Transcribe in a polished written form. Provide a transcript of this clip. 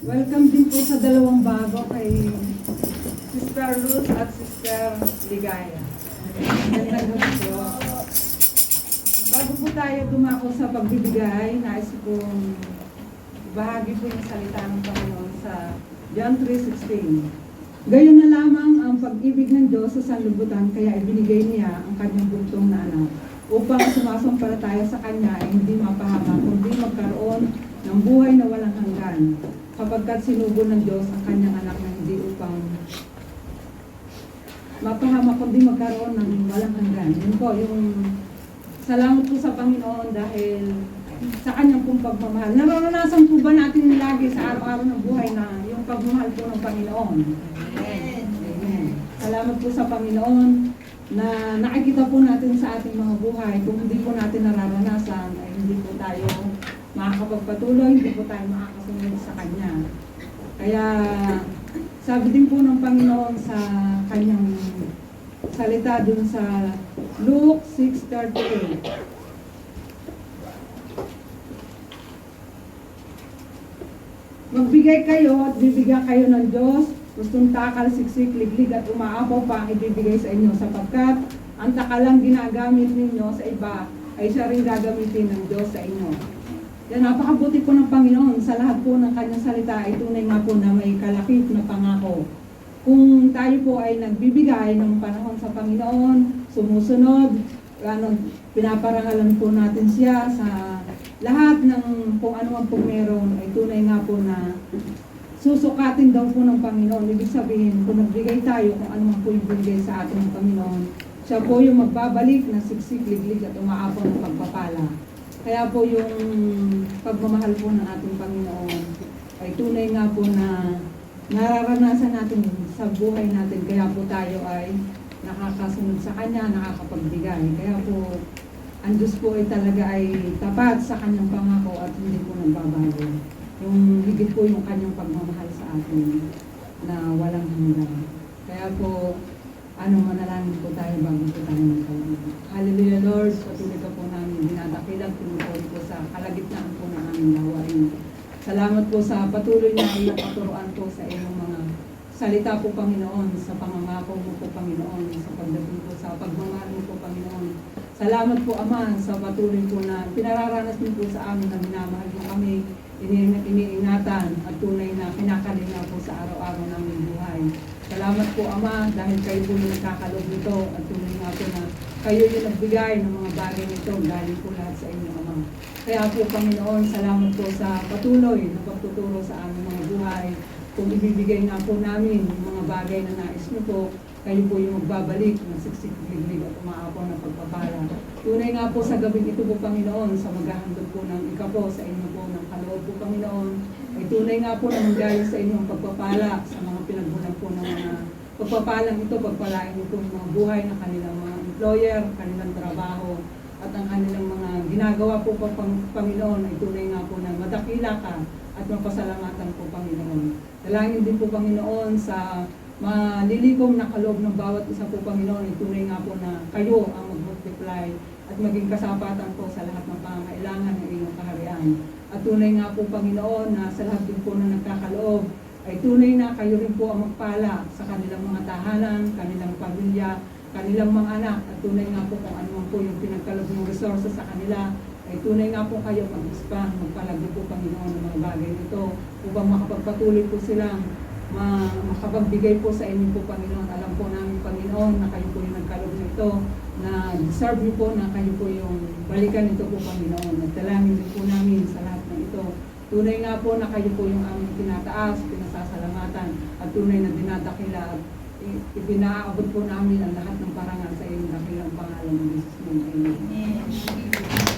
Welcome din po sa dalawang bago kay Sister Luz at Sister Ligaya. Gandang gabi po. Bago po tayo dumako sa pagbibigay, nais kong bahagi po yung salita ng Panginoon sa John 3:16. Gayon na lamang ang pag-ibig ng Diyos sa sanlibutan, kaya ibinigay niya ang kanyang buntong na anak, upang sumasampalataya sa kanya ay hindi mapahama, kundi magkaroon ng buhay na walang hanggan. Kapagkat sinugo ng Diyos ang kanyang anak na hindi upang mapahama, kundi magkaroon ng walang hanggan. Yun po, yung salamat po sa Panginoon dahil sa kanyang pong pagmamahal. Nararanasan po ba natin lagi sa araw-araw ng buhay na yung pagmamahal po ng Panginoon? Amen. Amen. Salamat po sa Panginoon na nakikita po natin sa ating mga buhay. Kung hindi po natin nararanasan, ay hindi po tayo makakapagpatuloy, hindi po tayo makakasunod sa Kanya. Kaya sabi din po ng Panginoon sa Kanyang salita dun sa Luke 6:38. Magbigay kayo at bibigyan kayo ng Diyos, gustong takal, siksik, liglig at umaapaw pa ang ibibigay sa inyo, sapagkat ang takalang ginagamit ninyo sa iba ay siya rin gagamitin ng Diyos sa inyo. Yan, napakabuti po ng Panginoon. Sa lahat po ng kanyang salita ay tunay nga po na may kalakip na pangako. Kung tayo po ay nagbibigay ng panahon sa Panginoon, sumusunod, pinaparangalan po natin siya sa lahat ng kung ano man po meron, ay tunay nga po na susukatin daw po ng Panginoon. Ibig sabihin, kung nagbigay tayo kung ano man po yung binigay sa atin ng Panginoon, siya po yung magbabalik na siksik, liglig at umaapaw ng pagpapala. Kaya po yung pagmamahal po ng ating Panginoon ay tunay nga po na nararanasan natin sa buhay natin. Kaya po tayo ay nakakasunod sa Kanya, nakakapagbigay. Kaya po ang Diyos po ay talaga ay tapat sa Kanyang pangako at hindi po nagbabago. Yung higit po yung Kanyang pagmamahal sa atin na walang hanggan. Kaya po manalangin po tayo bago po tayo magkaroon. Hallelujah, Lord. Patuloy ka po namin dinadakilang pinupuri po sa kalagitnaan po ng aming gawain. Salamat po sa patuloy na iyong paturuan po sa iyong mga salita po, Panginoon, sa pangangako mo po, Panginoon, sa pagdating po sa pagmamahal mo po, Panginoon. Salamat po, Ama, sa patuloy po na pinararanas mo po sa amin na minamahal mo kami, iniingatan at tunay na pinakalinga po sa araw-araw naming buhay. Salamat po, Ama, dahil kayo po yung nagkakalob nito at tunay nga po na kayo yung nagbigay ng mga bagay nito galing po lahat sa inyo, Ama. Kaya po, Panginoon, salamat po sa patuloy na pagtuturo sa aming mga buhay. Kung ibibigay nga po namin yung mga bagay na nais niyo po, kayo po yung magbabalik ng siksik, liglig at umaapaw na pagpapala. Tunay nga po sa gabing ito po, Panginoon, sa maghahandog po ng ikapo sa inyo po ng kaloob po, Panginoon, ay tunay nga po na manggaling sa inyong pagpapala sa mga pinagbulan po ng mga pagpapalang ito, pagpalain ito ng mga buhay ng kanilang mga employer, kanilang trabaho, at ang kanilang mga ginagawa po, Panginoon, ay tunay nga po na madakila ka at mapasalamatan po, Panginoon. Dalangin din po, Panginoon, sa malilikom na kaloob ng bawat isa po, Panginoon, ay tunay nga po na kayo ang mag-multiply at maging kasapatan po sa lahat ng pangangailangan ng inyong kaharian. At tunay nga po, Panginoon, na sa lahat din po na nagkakaloob, ay tunay na kayo rin po ang magpala sa kanilang mga tahanan, kanilang pamilya, kanilang mga anak. At tunay nga po kung ano man po yung pinagkaloob ng resources sa kanila, ay tunay nga po kayo mag-expand, magpalago po, Panginoon, ng mga bagay nito upang makapagpatuloy po silang makapagbigay po sa inyo po, Panginoon. Alam po namin, Panginoon, na kayo po yung nagkaloob nito, na deserve niyo po na kayo po yung balikan nito po, Panginoon. At dalangin din po namin sa lahat ng ito. Tunay nga po na kayo po yung aming tinataas, pinasasalamatan, at tunay na dinadakila at ipinaabot po namin ang lahat ng parangal sa inyong dakilang pangalan ng Jesus. Amen.